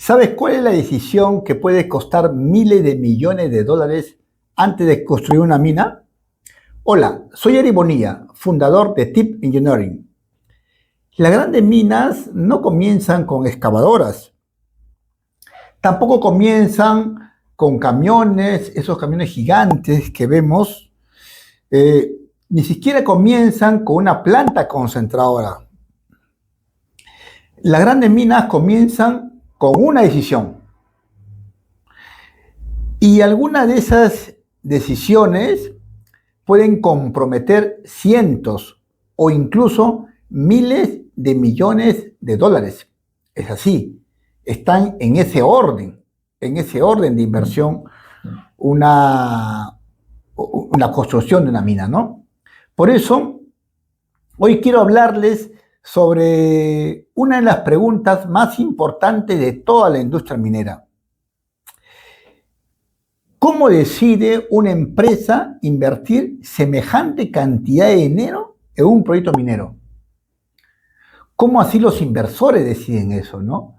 ¿Sabes cuál es la decisión que puede costar miles de millones de dólares antes de construir una mina? Hola, soy Eric Bonilla, fundador de Tip Engineering. Las grandes minas no comienzan con excavadoras, tampoco comienzan con camiones, esos camiones gigantes que vemos, ni siquiera comienzan con una planta concentradora. Las grandes minas comienzan con una decisión. Y algunas de esas decisiones pueden comprometer cientos o incluso miles de millones de dólares. Es así, están en ese orden de inversión, una construcción de una mina, ¿no? Por eso, hoy quiero hablarles sobre una de las preguntas más importantes de toda la industria minera. ¿Cómo decide una empresa invertir semejante cantidad de dinero en un proyecto minero? ¿Cómo así los inversores deciden eso, no?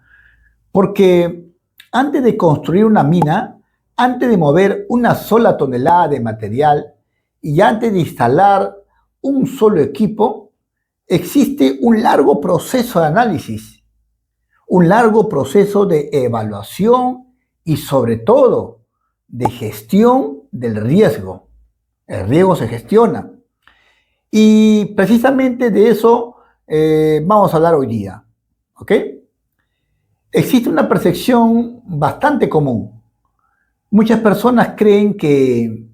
Porque antes de construir una mina, antes de mover una sola tonelada de material y antes de instalar un solo equipo, existe un largo proceso de análisis, un largo proceso de evaluación y sobre todo de gestión del riesgo. El riesgo se gestiona. Y precisamente de eso vamos a hablar hoy día. ¿Ok? Existe una percepción bastante común. Muchas personas creen que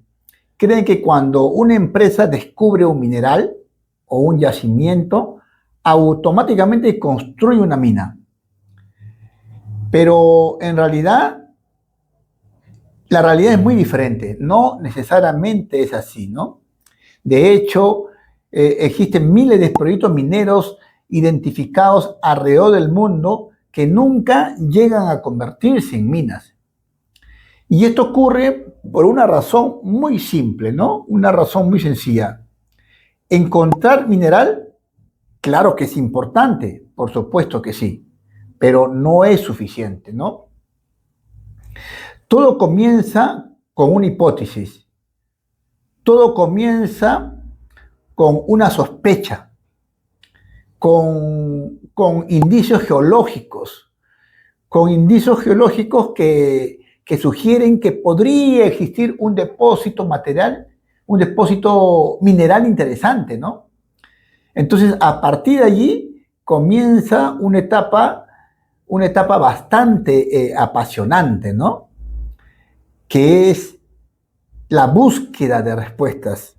cuando una empresa descubre un mineral o un yacimiento, automáticamente construye una mina. Pero en realidad, la realidad es muy diferente. No necesariamente es así, ¿no? De hecho, existen miles de proyectos mineros identificados alrededor del mundo que nunca llegan a convertirse en minas. Y esto ocurre por una razón muy simple, ¿no? Una razón muy sencilla. Encontrar mineral, claro que es importante, por supuesto que sí, pero no es suficiente, ¿no? Todo comienza con una hipótesis. Todo comienza con una sospecha, con indicios geológicos, que sugieren que podría existir un depósito material, un depósito mineral interesante, ¿no? Entonces, a partir de allí comienza una etapa bastante apasionante, ¿no? Que es la búsqueda de respuestas.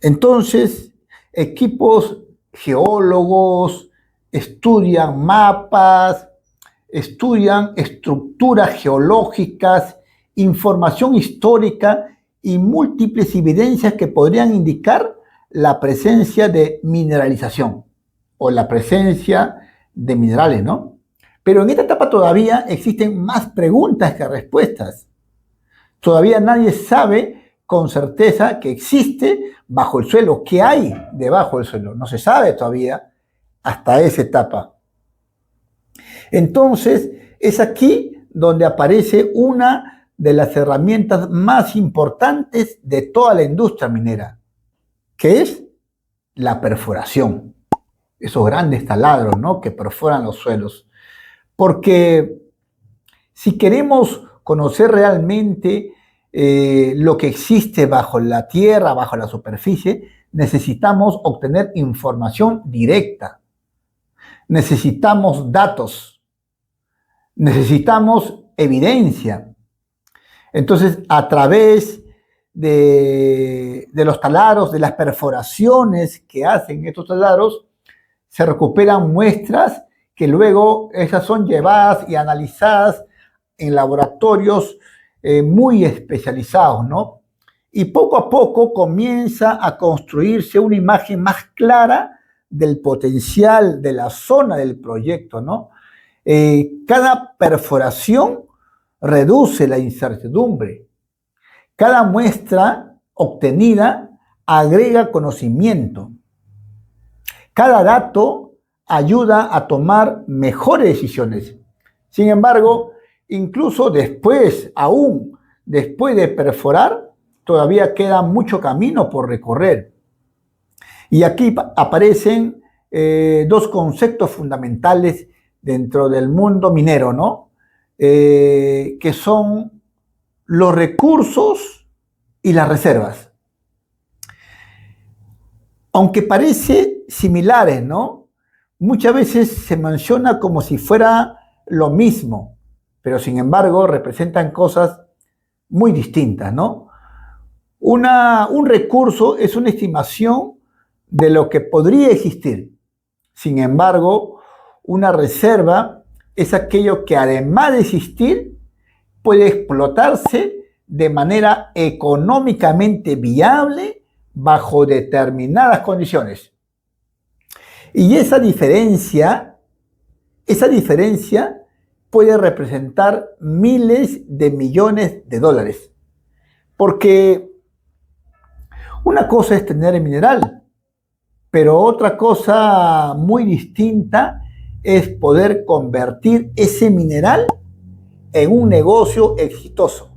Entonces, equipos geólogos estudian mapas, estudian estructuras geológicas, información histórica y múltiples evidencias que podrían indicar la presencia de mineralización o la presencia de minerales, ¿no? Pero en esta etapa todavía existen más preguntas que respuestas. Todavía nadie sabe con certeza que existe bajo el suelo, qué hay debajo del suelo. No se sabe todavía hasta esa etapa. Entonces, es aquí donde aparece una de las herramientas más importantes de toda la industria minera, que es la perforación. Esos grandes taladros, ¿no?, que perforan los suelos. Porque si queremos conocer realmente lo que existe bajo la tierra, bajo la superficie, necesitamos obtener información directa. Necesitamos datos. Necesitamos evidencia. Entonces, a través de los taladros, de las perforaciones que hacen estos taladros, se recuperan muestras que luego esas son llevadas y analizadas en laboratorios muy especializados, ¿no? Y poco a poco comienza a construirse una imagen más clara del potencial de la zona del proyecto, ¿no? Cada perforación reduce la incertidumbre. Cada muestra obtenida agrega conocimiento. Cada dato ayuda a tomar mejores decisiones. Sin embargo, incluso después, aún después de perforar, todavía queda mucho camino por recorrer. Y aquí aparecen dos conceptos fundamentales dentro del mundo minero, ¿no? Que son los recursos y las reservas. Aunque parece similares, ¿no? Muchas veces se menciona como si fuera lo mismo, pero sin embargo representan cosas muy distintas, ¿no? Un recurso es una estimación de lo que podría existir. Sin embargo, una reserva es aquello que además de existir puede explotarse de manera económicamente viable bajo determinadas condiciones. Y esa diferencia puede representar miles de millones de dólares. Porque una cosa es tener el mineral, pero otra cosa muy distinta es poder convertir ese mineral en un negocio exitoso.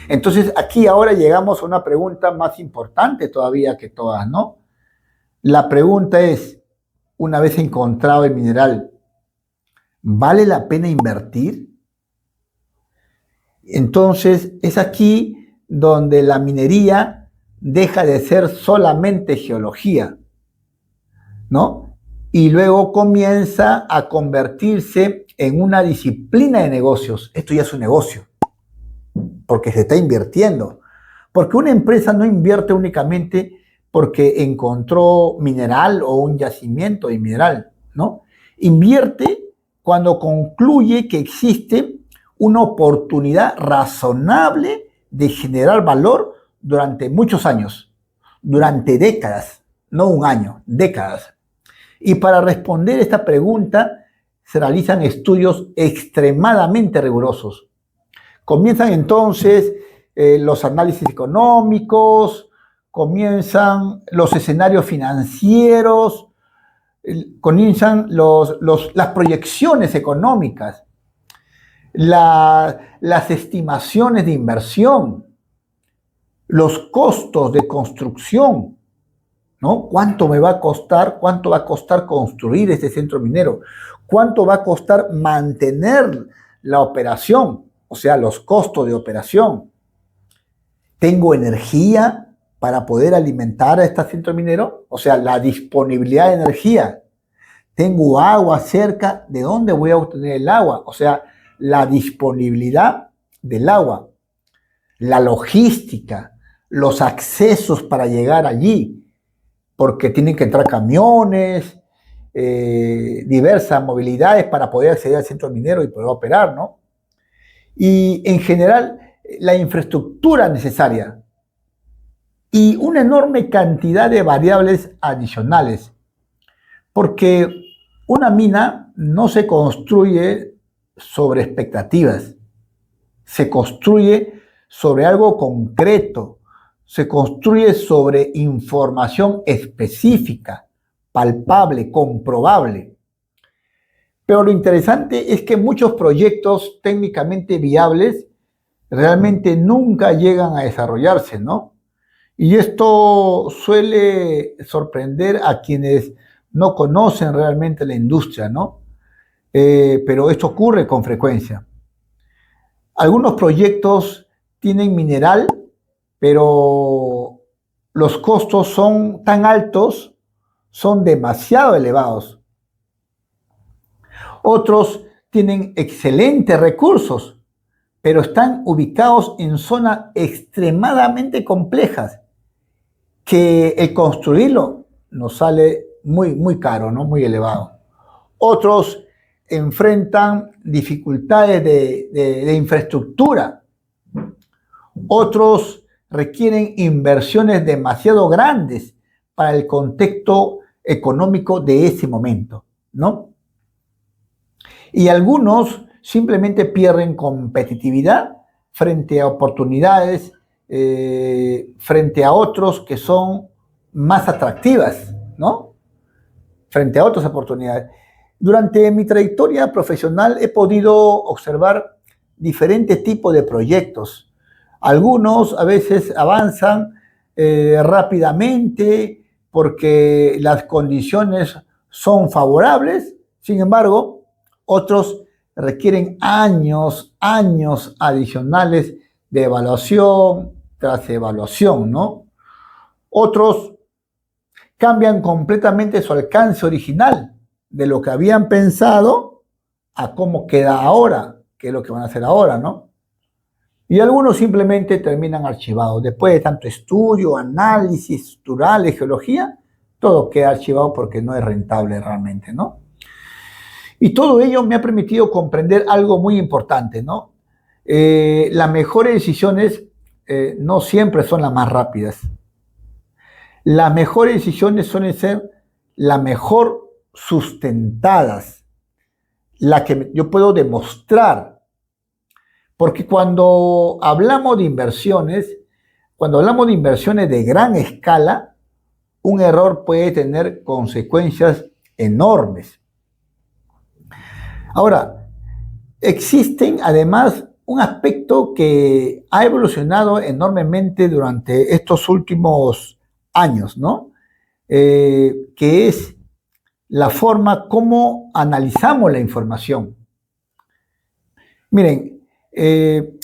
Entonces aquí ahora llegamos a una pregunta más importante todavía que todas, ¿no? La pregunta es, una vez encontrado el mineral, ¿vale la pena invertir? Entonces es aquí donde la minería deja de ser solamente geología, ¿no? Y luego comienza a convertirse en una disciplina de negocios. Esto ya es un negocio, porque se está invirtiendo. Porque una empresa no invierte únicamente porque encontró mineral o un yacimiento de mineral, ¿no? Invierte cuando concluye que existe una oportunidad razonable de generar valor durante muchos años, durante décadas, no un año, décadas. Y para responder esta pregunta se realizan estudios extremadamente rigurosos. Comienzan entonces los análisis económicos, comienzan los escenarios financieros, comienzan las proyecciones económicas, las estimaciones de inversión, los costos de construcción, ¿no? ¿Cuánto me va a costar? ¿Cuánto va a costar construir este centro minero? ¿Cuánto va a costar mantener la operación? O sea, los costos de operación. ¿Tengo energía para poder alimentar a este centro minero? O sea, la disponibilidad de energía. ¿Tengo agua cerca? ¿De dónde voy a obtener el agua? O sea, la disponibilidad del agua, la logística, los accesos para llegar allí, porque tienen que entrar camiones, diversas movilidades para poder acceder al centro minero y poder operar, ¿no? Y en general, la infraestructura necesaria y una enorme cantidad de variables adicionales, porque una mina no se construye sobre expectativas, se construye sobre algo concreto, se construye sobre información específica, palpable, comprobable. Pero lo interesante es que muchos proyectos técnicamente viables realmente nunca llegan a desarrollarse, ¿no? Y esto suele sorprender a quienes no conocen realmente la industria, ¿no? Pero esto ocurre con frecuencia. Algunos proyectos tienen mineral, pero los costos son tan altos, son demasiado elevados. Otros tienen excelentes recursos, pero están ubicados en zonas extremadamente complejas, que el construirlo nos sale muy caro, ¿no? Muy elevado. Otros enfrentan dificultades de infraestructura. Otros requieren inversiones demasiado grandes para el contexto económico de ese momento, ¿no? Y algunos simplemente pierden competitividad frente a oportunidades, frente a otros que son más atractivas, ¿no? Frente a otras oportunidades. Durante mi trayectoria profesional he podido observar diferentes tipos de proyectos. Algunos a veces avanzan rápidamente porque las condiciones son favorables. Sin embargo, otros requieren años adicionales de evaluación tras evaluación, ¿no? Otros cambian completamente su alcance original de lo que habían pensado a cómo queda ahora, qué es lo que van a hacer ahora, ¿no? Y algunos simplemente terminan archivados. Después de tanto estudio, análisis estructural, geología, todo queda archivado porque no es rentable realmente, ¿no? Y todo ello me ha permitido comprender algo muy importante, ¿no? Las mejores decisiones no siempre son las más rápidas. Las mejores decisiones suelen ser las mejor sustentadas, la que yo puedo demostrar. Porque cuando hablamos de inversiones de gran escala, un error puede tener consecuencias enormes. Ahora, existen además un aspecto que ha evolucionado enormemente durante estos últimos años, ¿no? Que es la forma como analizamos la información. Miren,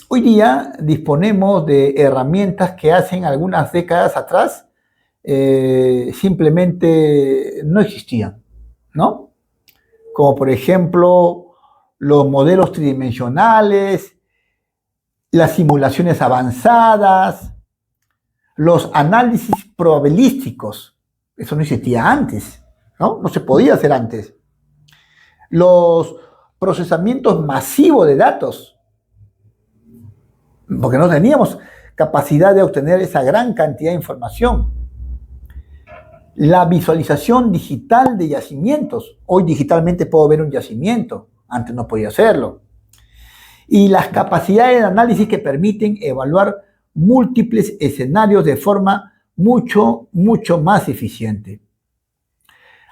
hoy día disponemos de herramientas que hace algunas décadas atrás simplemente no existían, ¿no? Como por ejemplo los modelos tridimensionales, las simulaciones avanzadas, los análisis probabilísticos. Eso no existía antes, ¿no? No se podía hacer antes. Los procesamientos masivos de datos, porque no teníamos capacidad de obtener esa gran cantidad de información. La visualización digital de yacimientos. Hoy digitalmente puedo ver un yacimiento, antes no podía hacerlo. Y las capacidades de análisis que permiten evaluar múltiples escenarios de forma mucho más eficiente.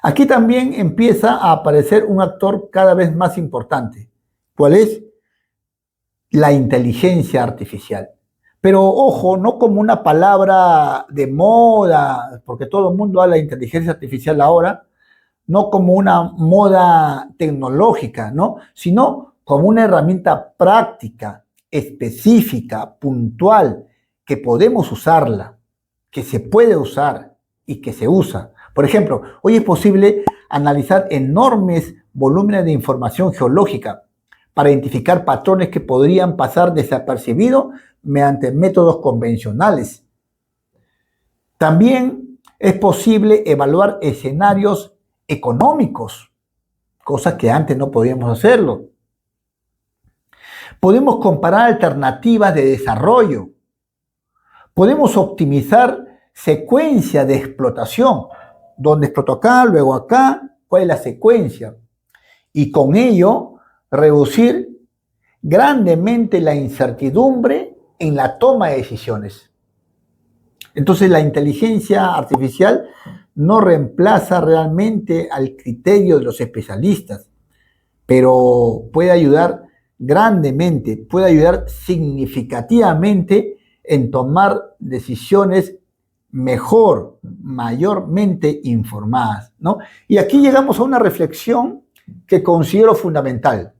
Aquí también empieza a aparecer un actor cada vez más importante. ¿Cuál es? La inteligencia artificial. Pero ojo, no como una palabra de moda, porque todo el mundo habla de inteligencia artificial ahora, no como una moda tecnológica, ¿no? Sino como una herramienta práctica, específica, puntual, que podemos usarla, que se puede usar y que se usa. Por ejemplo, hoy es posible analizar enormes volúmenes de información geológica para identificar patrones que podrían pasar desapercibidos mediante métodos convencionales. También es posible evaluar escenarios económicos, cosas que antes no podíamos hacerlo. Podemos comparar alternativas de desarrollo. Podemos optimizar secuencia de explotación. ¿Dónde exploto acá, luego acá? ¿Cuál es la secuencia? Y con ello reducir grandemente la incertidumbre en la toma de decisiones. Entonces la inteligencia artificial no reemplaza realmente al criterio de los especialistas, pero puede ayudar grandemente, puede ayudar significativamente en tomar decisiones mejor, mayormente informadas, ¿no? Y aquí llegamos a una reflexión que considero fundamental.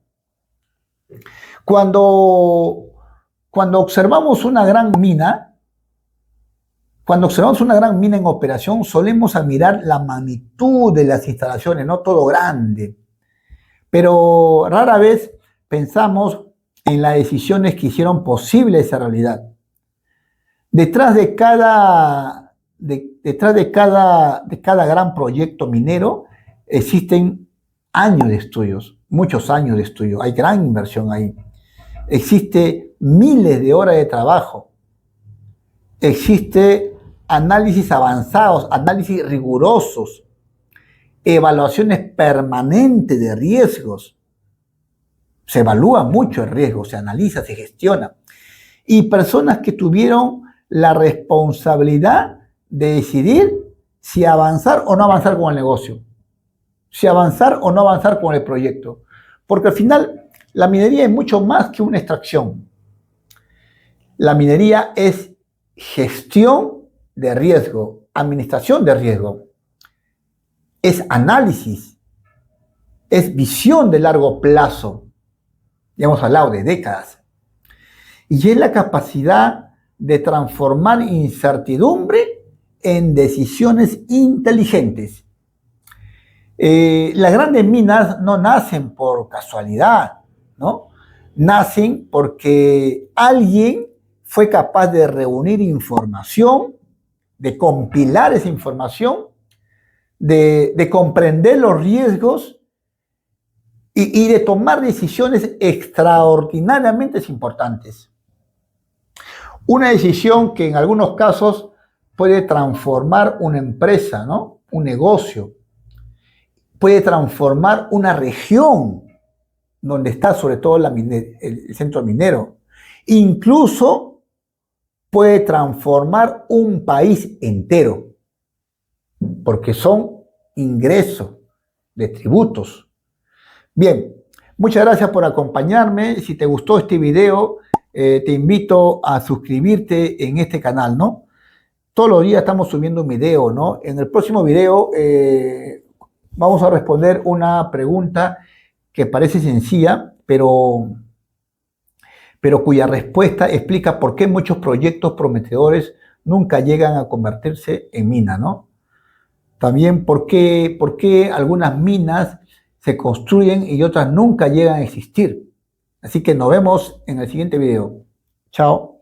Cuando observamos una gran mina, en operación, solemos admirar la magnitud de las instalaciones, no todo grande, pero rara vez pensamos en las decisiones que hicieron posible esa realidad. Detrás de cada gran proyecto minero existen años de estudios, muchos años de estudio, hay gran inversión ahí. Existe miles de horas de trabajo. Existe análisis avanzados, análisis rigurosos, evaluaciones permanentes de riesgos. Se evalúa mucho el riesgo, se analiza, se gestiona. Y personas que tuvieron la responsabilidad de decidir si avanzar o no avanzar con el negocio. si avanzar o no avanzar con el proyecto. Porque al final la minería es mucho más que una extracción. La minería es gestión de riesgo, administración de riesgo, es análisis, es visión de largo plazo. Ya hemos hablado de décadas. Y es la capacidad de transformar incertidumbre en decisiones inteligentes. Las grandes minas no nacen por casualidad, ¿no? Nacen porque alguien fue capaz de reunir información, de compilar esa información, de comprender los riesgos y de tomar decisiones extraordinariamente importantes. Una decisión que en algunos casos puede transformar una empresa, ¿no? Un negocio. Puede transformar una región donde está sobre todo el centro minero. Incluso puede transformar un país entero, porque son ingresos de tributos. Bien, muchas gracias por acompañarme. Si te gustó este video, te invito a suscribirte en este canal, ¿no? Todos los días estamos subiendo un video, ¿no? En el próximo video vamos a responder una pregunta que parece sencilla, pero cuya respuesta explica por qué muchos proyectos prometedores nunca llegan a convertirse en mina, ¿no? También por qué algunas minas se construyen y otras nunca llegan a existir. Así que nos vemos en el siguiente video. Chao.